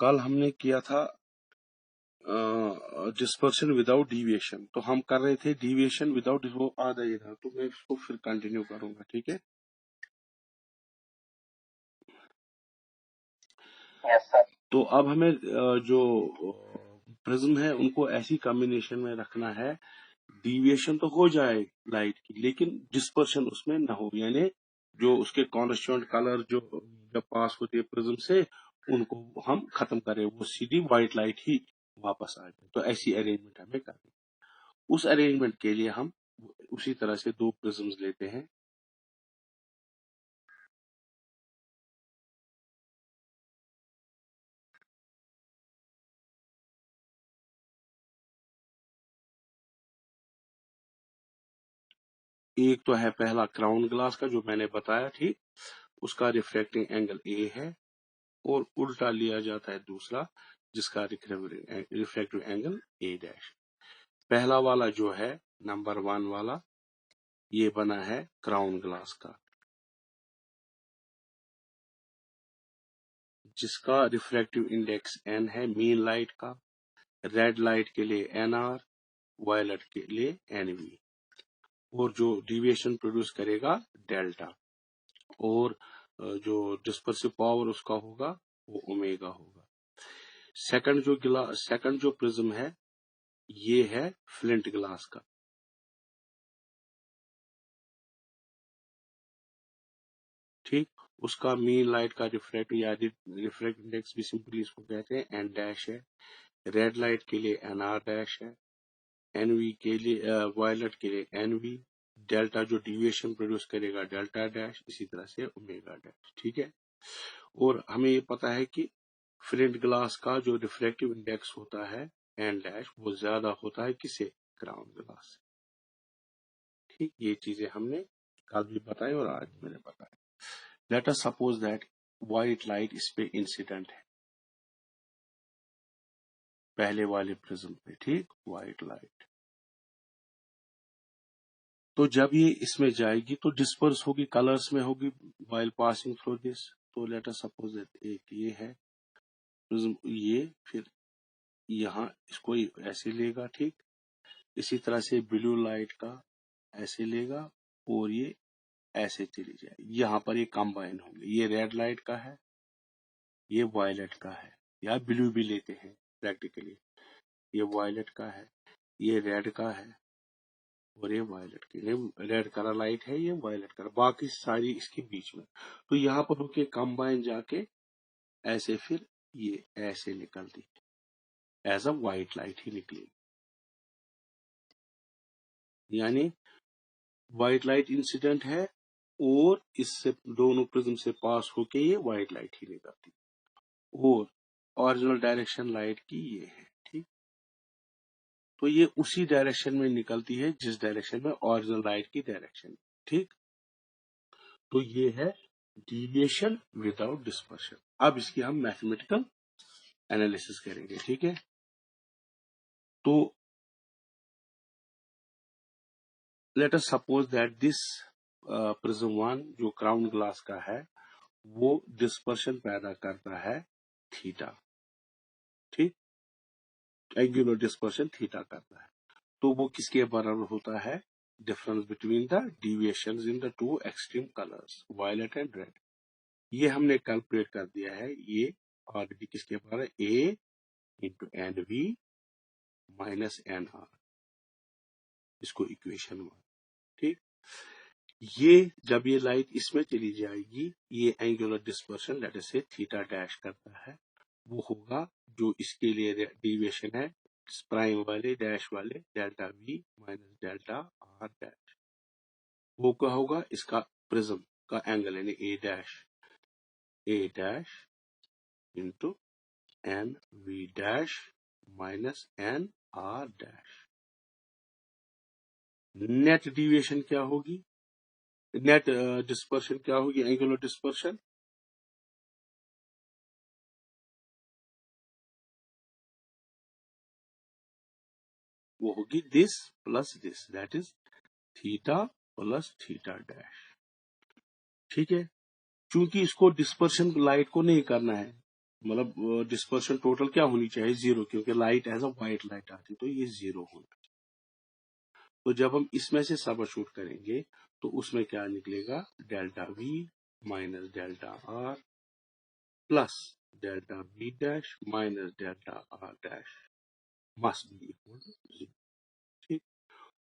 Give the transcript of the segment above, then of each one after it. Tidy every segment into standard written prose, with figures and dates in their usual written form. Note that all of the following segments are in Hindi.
कल हमने किया था डिस्पर्शन विदाउट डिविएशन, तो हम कर रहे थे डिविएशन विदाउट, वो आधा ही था, तो मैं इसको फिर कंटिन्यू करूंगा, ठीक है। तो अब हमें जो प्रिज्म है उनको ऐसी कॉम्बिनेशन में रखना है, डिविएशन तो हो जाए लाइट की, लेकिन डिस्पर्शन उसमें ना हो, यानी जो उसके कॉन्स्टिट्यूएंट कलर जो जब पास होती है प्रिज्म से, उनको हम खत्म करें, वो सीधी व्हाइट लाइट ही वापस आ जाए। तो ऐसी अरेंजमेंट हमें करनी। उस अरेंजमेंट के लिए हम उसी तरह से दो प्रिज्म्स लेते हैं। एक तो है पहला क्राउन ग्लास का जो मैंने बताया, ठीक, उसका रिफ्रैक्टिंग एंगल ए है, और उल्टा लिया जाता है दूसरा जिसका रिफ्रैक्टिव एंगल ए डैश। पहला वाला जो है नंबर 1 वाला, ये बना है क्राउन ग्लास का, जिसका रिफ्रैक्टिव इंडेक्स n है मीन लाइट का, रेड लाइट के लिए nr, वायलेट के लिए nv, और जो डिविएशन प्रोड्यूस करेगा डेल्टा, और जो डिस्पर्सिव पावर उसका होगा वो ओमेगा होगा। सेकंड जो प्रिज्म है ये है फ्लिंट ग्लास का, ठीक, उसका मीन लाइट का रिफ्रैक्ट या रिफ्रैक्ट इंडेक्स भी सिंपली इसको कहते हैं एन डैश है, रेड लाइट के लिए एनआर डैश है, एनवी के लिए वायलेट के लिए एनवी, डेल्टा जो डिविएशन प्रोड्यूस करेगा डेल्टा डैश, इसी तरह से ओमेगा डैश, ठीक है। और हमें ये पता है कि फ्लिंट ग्लास का जो रिफ्रैक्टिव इंडेक्स होता है एन डैश, वो ज्यादा होता है किसे, क्राउन ग्लास से, ठीक। ये चीजें हमने कल भी बताई और आज मैंने बताया। Let us suppose that white light इस पे इंसिडेंट है, पहले वाले प्रिज्म पे, ठीक, व्हाइट लाइट, तो जब ये इसमें जाएगी तो डिस्पर्स होगी, कलर्स में होगी व्हाइल पासिंग थ्रू दिस। तो लेट अस सपोज दैट एक ये है प्रिज्म, ये फिर यहाँ इसको ऐसे लेगा, ठीक, इसी तरह से ब्लू लाइट का ऐसे लेगा, और ये ऐसे चली जाएगी, यहाँ पर ये कंबाइन होंगे, ये रेड लाइट का है, ये वायलेट का है, या ब्लू भी लेते हैं प्रैक्टिकली, ये वायलेट का है, ये रेड का है, और ये वायलेट की, ये रेड कलर लाइट है, ये वायलेट कलर, बाकी सारी इसके बीच में। तो यहाँ पर होके कंबाइन जाके ऐसे फिर ये ऐसे निकलती एज अ व्हाइट लाइट ही निकलेगी, यानी व्हाइट लाइट इंसिडेंट है और इससे दोनों प्रिज्म से पास होके ये व्हाइट लाइट ही निकलती, और ओरिजिनल डायरेक्शन लाइट की ये है, ठीक। तो ये उसी डायरेक्शन में निकलती है जिस डायरेक्शन में ओरिजिनल लाइट की डायरेक्शन, ठीक। तो ये है डिविएशन विदाउट डिस्पर्शन। अब इसकी हम मैथमेटिकल एनालिसिस करेंगे, ठीक है। तो let us suppose that this prism 1 जो क्राउन ग्लास का है वो डिस्पर्शन पैदा करता है थीटा, ठीक, एंगुलर डिस्पर्शन थीटा करता है। तो वो किसके बराबर होता है, difference between the deviations in the two extreme colours violet and red. ये हमने कैलकुलेट कर दिया है, ये और भी किसके बराबर, a into n v minus n r, इसको इक्वेशन 1, ठीक। ये जब ये लाइट इसमें चली जाएगी, ये एंगुलर डिस्पर्शन लेट अस से थीटा डैश करता है, वो होगा जो इसके लिए डिविएशन है प्राइम वाले डैश वाले delta v minus delta r dash, वो क्या होगा, इसका प्रिज्म का एंगल यानी a dash into n v dash minus n r dash. Net deviation क्या होगी, नेट डिस्पर्शन क्या होगी, एंगुलर डिस्पर्शन, वो होगी this plus this, that is theta plus theta dash, ठीक है। चूंकि इसको डिस्पर्शन लाइट को नहीं करना है, मतलब डिस्पर्शन टोटल क्या होनी चाहिए, 0, क्योंकि light as a white light आती तो ये 0 होना चाहिए। तो जब हम इसमें से सबस्टिट्यूट करेंगे तो उसमें क्या निकलेगा, delta v minus delta r plus delta v dash minus delta r dash must be equal to 0। ठीक,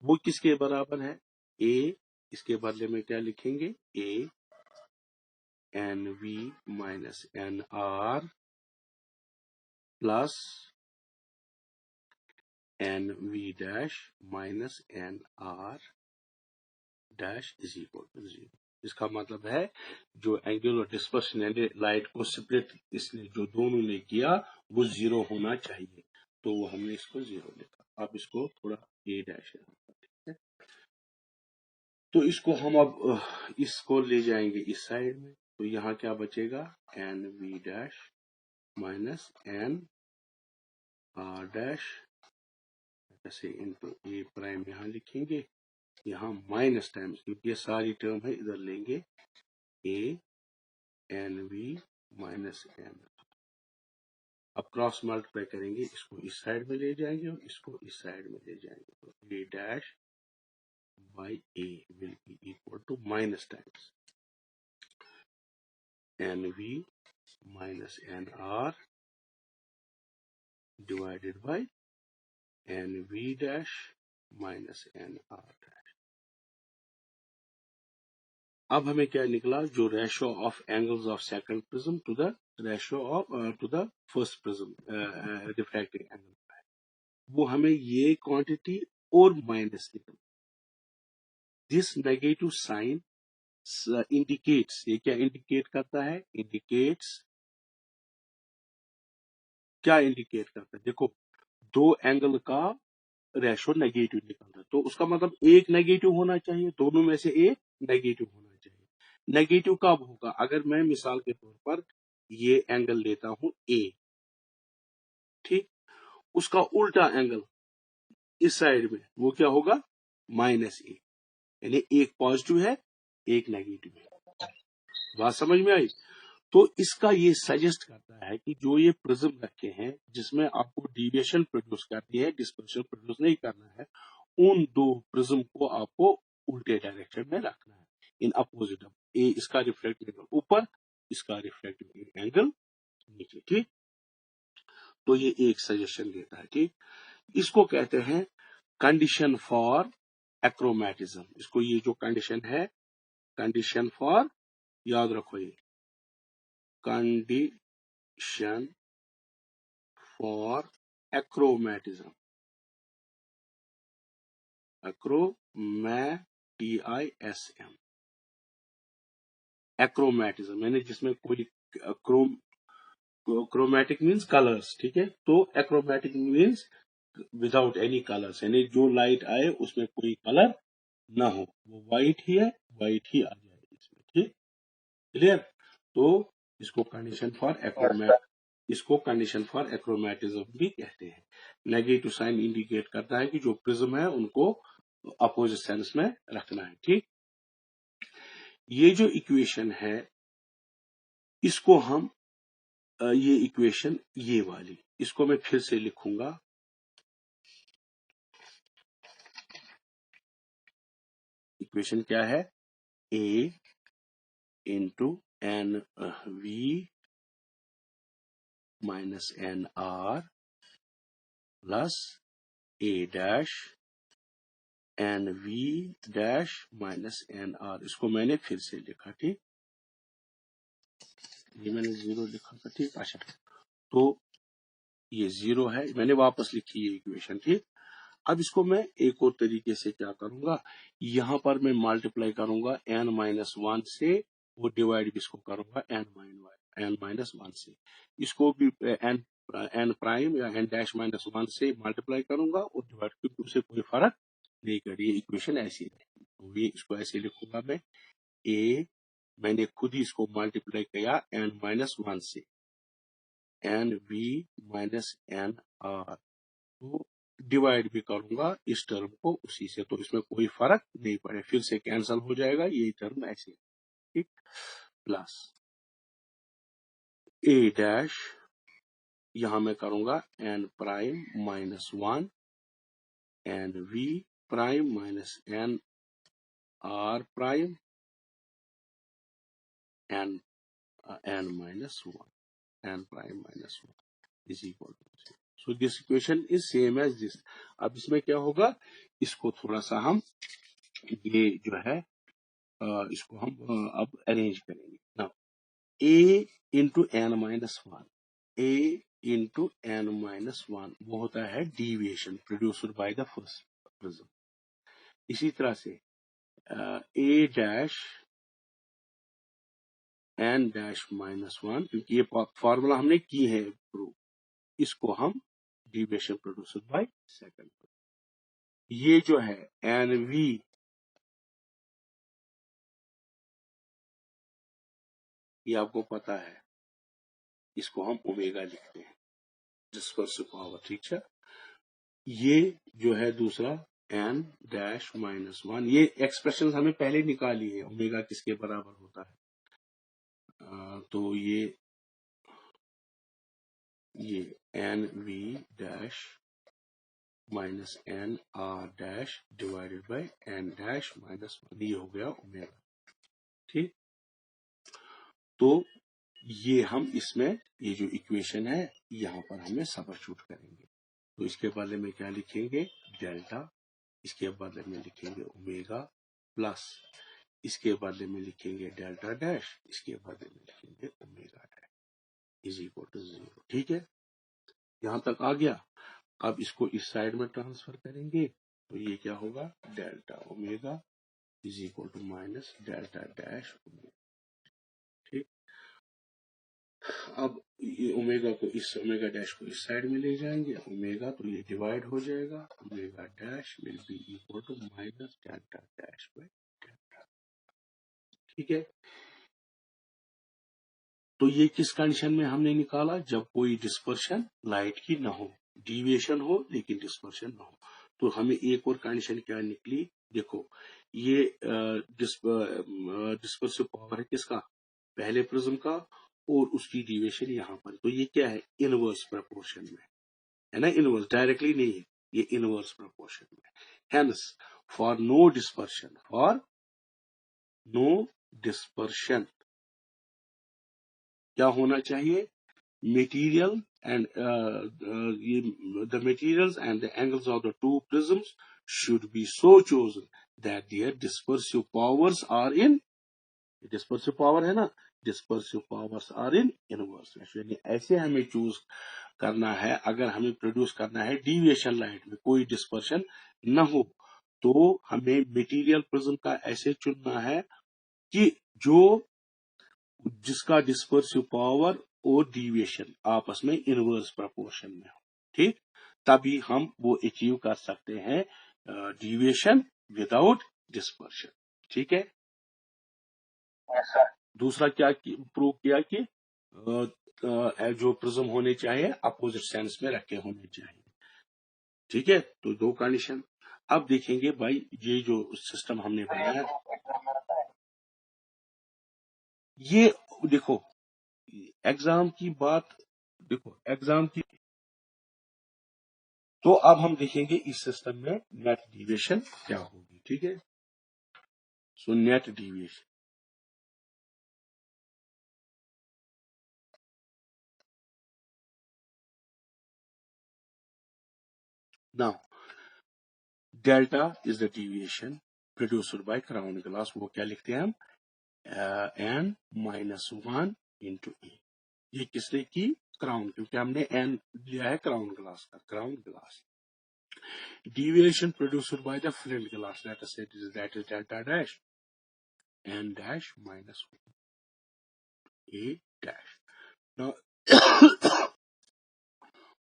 वो किसके बराबर है, ए, इसके बदले में क्या लिखेंगे, a n v minus n r plus n v dash minus n r dash is equal to 0। इसका मतलब है जो एंगुलर डिस्पर्शन यानी लाइट को स्प्लिट इसने जो दोनों ने किया वो 0 होना चाहिए, तो वो हमने इसको 0 लिखा। अब इसको थोड़ा ए डैश, तो इसको हम अब इसको ले जाएंगे इस साइड में, तो यहाँ क्या बचेगा, n v dash minus n r dash ऐसे इनको ए प्राइम यहाँ लिखेंगे, यहाँ माइनस टाइम्स क्योंकि ये सारी टर्म है इधर लेंगे, ए एन वी माइनस एन। अब क्रॉस मल्टीप्लाई करेंगे, इसको इस साइड में ले जाएंगे और इसको इस साइड में ले जाएंगे, तो a dash by a will be equal to minus times n v minus n r divided by n v dash minus n r dash. अब हमें क्या निकला, जो ratio of angles of second prism to the ratio of to the first prism refracting angle, वो हमें ये क्वांटिटी और माइनस निकला। दिस नेगेटिव साइन इंडिकेट्स, ये क्या इंडिकेट करता है, इंडिकेट्स, क्या इंडिकेट करता है, देखो दो एंगल का रेशो नेगेटिव निकल रहा है, तो उसका मतलब एक नेगेटिव होना चाहिए, दोनों में से एक नेगेटिव होना चाहिए। नेगेटिव कब होगा, अगर मैं मिसाल के तौर पर ये एंगल लेता हूं ए, ठीक, उसका उल्टा एंगल इस साइड में वो क्या होगा, माइनस ए, यानी एक पॉजिटिव है एक नेगेटिव है। बात समझ में आई, तो इसका ये सजेस्ट करता है कि जो ये प्रिज्म रखे हैं जिसमें आपको डिविएशन प्रोड्यूस करनी है, डिस्पर्शन प्रोड्यूस नहीं करना है, उन दो प्रिज्म को आपको उल्टे डायरेक्शन में रखना है, इन अपोजिट। ए इसका रिफ्लेक्टिव एंगल ऊपर, इसका रिफ्लेक्टिव एंगल नीचे, ठीक। तो ये एक सजेशन देता है, ठीक। इसको कहते हैं कंडीशन फॉर एक्रोमैटिज्म। इसको ये जो कंडीशन है, कंडीशन फॉर, याद रखो ये कंडीशन फॉर एक्रोमैटिज्म, TISM, एक्रोमैटिज्म यानी जिसमें कोई क्रोमैटिक मीन्स कलर्स, ठीक है, तो achromatic means without any colours, यानी जो लाइट आए उसमें कोई कलर ना हो, वो व्हाइट ही है, व्हाइट ही आ जाए इसमें, ठीक, क्लियर। तो इसको कंडीशन फॉर एक्रोमैटिज्म भी कहते हैं। नेगेटिव साइन इंडिकेट करता है कि जो प्रिज्म है उनको अपोजिट सेंस में रखना है, ठीक। ये जो इक्वेशन है इसको हम ये इक्वेशन ये वाली, इसको मैं फिर से लिखूंगा, इक्वेशन क्या है, a into n v minus n r plus a dash n v dash minus n r. इसको मैंने फिर से लिखा, ठीक, ये मैंने 0 लिखा था, ठीक। अच्छा, तो ये 0 है, मैंने वापस लिखी ये इक्वेशन, ठीक। अब इसको मैं एक और तरीके से क्या करूंगा, यहां पर मैं मल्टीप्लाई करूंगा n-1 से, वो डिवाइड भी इसको करूंगा n-1 से, इसको भी n प्राइम या n डैश -1 से मल्टीप्लाई करूंगा और डिवाइड, क्योंकि उससे कोई फर्क नहीं कर, ये इक्वेशन ऐसी है, तो ये इसको ऐसे लिखूंगा मैं, ए मैंने खुद ही इसको मल्टीप्लाई किया n-1 से, n v minus n r, तो डिवाइड भी करूंगा इस टर्म को उसी से, तो इसमें कोई फर्क नहीं पड़े, फिर से कैंसल हो जाएगा ये टर्म ऐसे, ठीक, प्लस ए डैश यहां मैं करूंगा n prime minus 1 n v prime minus n r prime n n minus 1 n prime minus 1 is equal to, so this equation is same as this. अब इसमें क्या होगा, इसको थोड़ा सा हम ये जो है इसको हम अब अरेंज करेंगे ना। ए इंटू एन माइनस 1, ए इंटू एन माइनस 1 वो होता है deviation produced by the first prism. इसी तरह से ए डैश एन डैश माइनस 1, क्योंकि ये फॉर्मूला हमने की है प्रूव, इसको हम डिविएशन प्रोड्यूस्ड बाय सेकंड। ये जो है एन वी, ये आपको पता है, इसको हम ओमेगा लिखते हैं डिस्पर्सिव पावर, ठीक है। ये जो है दूसरा एन डैश माइनस 1, ये एक्सप्रेशन हमें पहले निकाली है, ओमेगा किसके बराबर होता है, तो ये n v dash minus n r dash divided by n dash minus 1, ये हो गया ओमेगा, ठीक। तो ये हम इसमें ये जो इक्वेशन है यहां पर हमें सब्स्टिट्यूट करेंगे, तो इसके बदले में क्या लिखेंगे, डेल्टा, इसके बदले में लिखेंगे ओमेगा प्लस, इसके बदले में लिखेंगे डेल्टा डैश, इसके बदले में लिखेंगे omega dash is equal to 0, ठीक है। यहां तक आ गया। अब इसको इस साइड में ट्रांसफर करेंगे तो ये क्या होगा, delta omega is equal to minus delta dash omega, ठीक। अब ये ओमेगा को, इस ओमेगा डैश को इस साइड में ले जाएंगे, ओमेगा तो ये डिवाइड हो जाएगा, omega dash will be equal to minus delta dash by delta, ठीक है। तो ये किस कंडीशन में हमने निकाला, जब कोई डिस्पर्शन लाइट की ना हो, डिविएशन हो लेकिन डिस्पर्शन ना हो। तो हमें एक और कंडीशन क्या निकली, देखो ये डिस्पर्सिव पावर है किसका, पहले प्रिज्म का, और उसकी डिविएशन यहाँ पर, तो ये क्या है, इनवर्स प्रपोर्शन में है ना, इनवर्स डायरेक्टली नहीं है, ये इनवर्स प्रपोर्शन में। हेंस फॉर नो डिस्पर्शन क्या होना चाहिए, material and the materials and the angles of the two prisms should be so chosen that their dispersive powers are in, dispersive power है ना, dispersive powers are in inverse ratio, यानी ऐसे हमें चूज करना है, अगर हमें प्रोड्यूस करना है डिविएशन लाइट में कोई डिस्पर्शन न हो, तो हमें मटेरियल प्रिज्म का ऐसे चुनना है कि जो जिसका डिस्पर्सिव पावर और डिविएशन आपस में इनवर्स प्रपोर्शन में हो, ठीक। तभी हम वो अचीव कर सकते हैं डिविएशन विदाउट डिस्पर्शन, ठीक है। दूसरा क्या प्रूव किया कि जो प्रिज्म होने चाहिए अपोजिट सेंस में रखे होने चाहिए, ठीक है। तो दो कंडीशन। अब देखेंगे भाई ये जो सिस्टम हमने बनाया, ये देखो एग्जाम की बात, देखो एग्जाम की, तो अब हम देखेंगे इस सिस्टम में नेट डिविएशन क्या होगी, ठीक है। So net deviation, now delta is the deviation produced bye crown glass, वो क्या लिखते हैं हम, एन माइनस 1 इंटू ए, ये किसने की, क्राउन, क्योंकि हमने एन लिया है क्राउन ग्लास का, crown glass. Deviation produced by the flint glass, that is delta dash n dash minus a dash. Now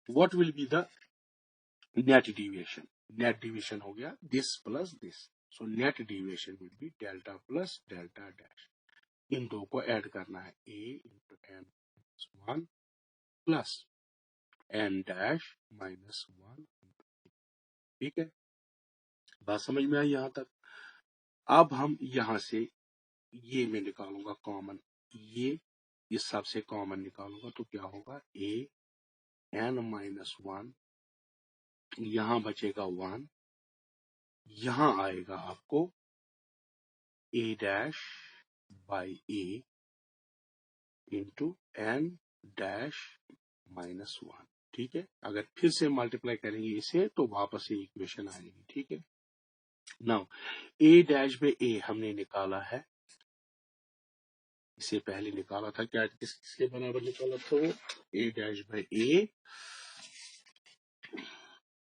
what will be the net deviation, net deviation हो गया this plus this, so net deviation will be delta plus delta dash, इन दो को ऐड करना है, a into n minus 1 plus n dash minus 1, ठीक है। बात समझ में आई यहां तक। अब हम यहां से ये मैं निकालूंगा कॉमन, ये इस सबसे कॉमन निकालूंगा तो क्या होगा, a n-1, यहां बचेगा 1, यहां आएगा आपको a dash by a into n dash -1। ठीक है, अगर फिर से मल्टीप्लाई करेंगे इसे तो वापस ये इक्वेशन आएगी। ठीक है, now a dash by a हमने निकाला है, इसे पहले निकाला था, क्या किसके बराबर निकाला था वो, a डैश बाई a,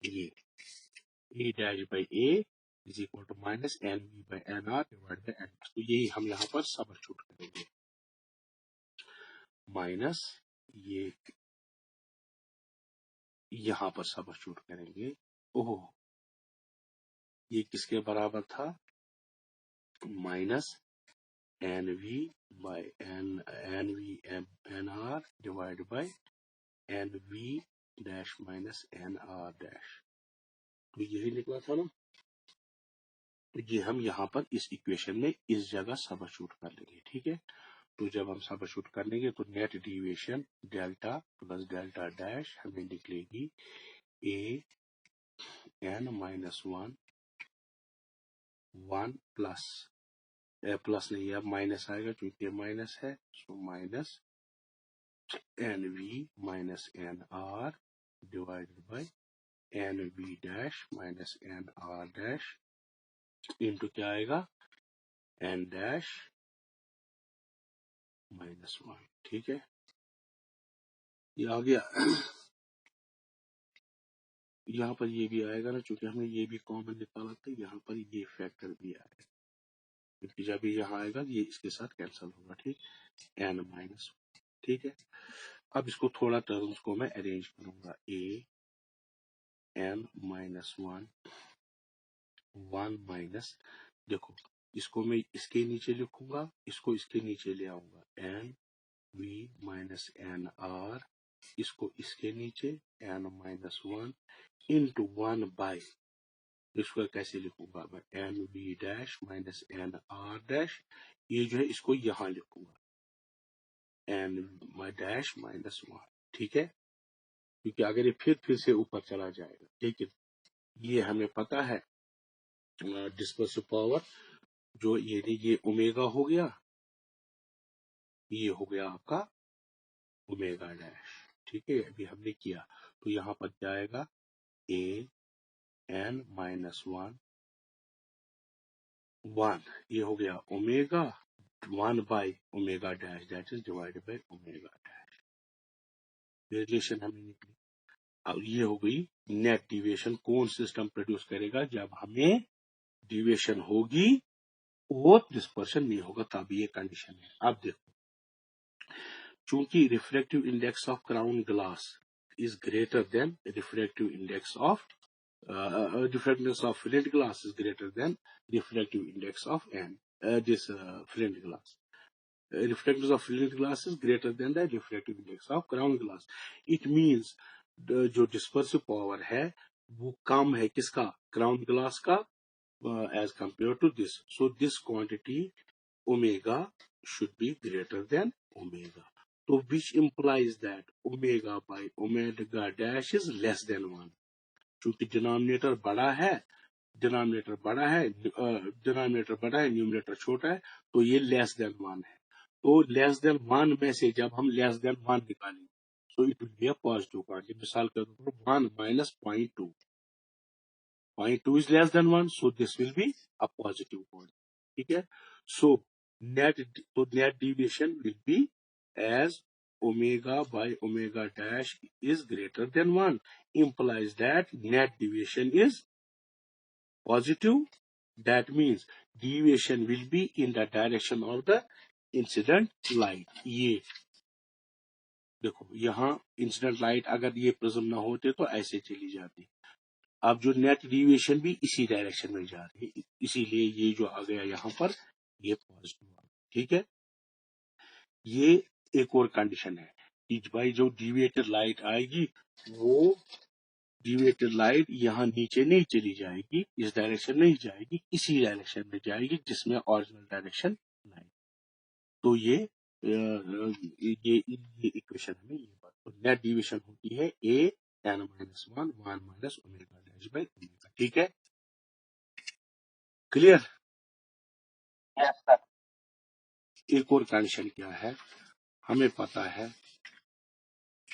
ये a dash by a is equal to minus NV by NR divide by N। तो यही हम यहाँ पर सबस्टिट्यूट करेंगे, माइनस ये यहाँ पर सबस्टिट्यूट करेंगे। ओह, ये किसके बराबर था, minus NV by NV NR divide by NV dash minus NR dash. तो यही निकला था ना, तो ये हम यहाँ पर इस इक्वेशन में इस जगह सबस्टिट्यूट कर लेंगे। ठीक है, तो जब हम सबस्टिट्यूट कर लेंगे तो net deviation delta plus delta dash हमें निकलेगी a n minus 1 plus plus नहीं, अब माइनस आएगा क्योंकि माइनस है, so minus NV minus NR divided by NV dash minus NR dash into क्या आएगा n डैश -1। ठीक है, ये आ गया। यहाँ पर ये भी आएगा ना, क्योंकि हमने ये भी कॉमन निकाला था, यहाँ पर ये फैक्टर भी आएगा, क्योंकि जब ये यहाँ आएगा ये इसके साथ कैंसिल होगा। ठीक, n-1। ठीक है, अब इसको थोड़ा टर्म्स को मैं अरेंज करूंगा, a n-1 1 माइनस, देखो इसको मैं इसके नीचे लिखूंगा, इसको इसके नीचे ले आऊंगा, NV माइनस NR, इसको इसके नीचे n-1 इंटू 1 बाई, इसको कैसे लिखूंगा मैं, NV dash minus NR dash, ये जो है इसको यहां लिखूंगा n डैश -1। ठीक है, क्योंकि अगर ये फिर से ऊपर चला जाएगा, ठीक है, ये हमें पता है डिस्पर्सिव पावर, जो ये ओमेगा हो गया, ये हो गया आपका ओमेगा डैश। ठीक है, अभी हमने किया, तो यहाँ पर जाएगा a n-1 ये हो गया omega 1 by omega dash that is divided by omega dash, relation हमें निकली। अब ये हो गई नेट डिविएशन, कौन सिस्टम प्रोड्यूस करेगा, जब हमें डिविएशन होगी और डिस्पर्शन नहीं होगा, तब ये कंडीशन है। अब देखो, चूंकि refractive index of crown glass is greater than refractive index of diffraction index of flint glass is greater than refractive index of this flint glass. Refractive of flint glass is greater than the refractive index of crown glass. It means जो dispersive power है वो कम है किसका, crown glass का, as compared to this. So this quantity omega should be greater than omega. So which implies that omega by omega dash is less than 1. चूंकि डिनोमिनेटर बड़ा है, डिनोमिनेटर बड़ा है, न्यूमरेटर छोटा है, तो ये लेस देन 1 है। तो लेस देन 1 में से जब हम लेस देन 1 निकालेंगे, so it will be a positive quantity. मिसाल के तौर पर 1 माइनस 0.2, 0.2 is less than 1, so this will be a positive quantity. ठीक है, so net deviation will be as omega by omega dash is greater than 1, implies that net deviation is positive. That means deviation will be in the direction of the incident light. ये देखो, यहाँ इंसिडेंट लाइट अगर ये प्रिज्म ना होते तो ऐसे चली जाती, अब जो नेट डिविएशन भी इसी डायरेक्शन में जा रही है, इसीलिए ये जो आ गया यहाँ पर ये पॉजिटिव। ठीक है, ये एक और कंडीशन है कि भाई जो डिविएटेड लाइट आएगी वो डिविएटेड लाइट यहाँ नीचे नहीं चली जाएगी, इस डायरेक्शन नहीं जाएगी, इसी डायरेक्शन में जाएगी जिसमें ओरिजिनल डायरेक्शन लाइट। तो ये इक्वेशन हमें ये बात, तो नेट डिविजन होती है ए n minus one minus omega dash by omega. ठीक है, क्लियर। Yes sir. एक और कंडीशन क्या है, हमें पता है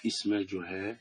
इसमें जो है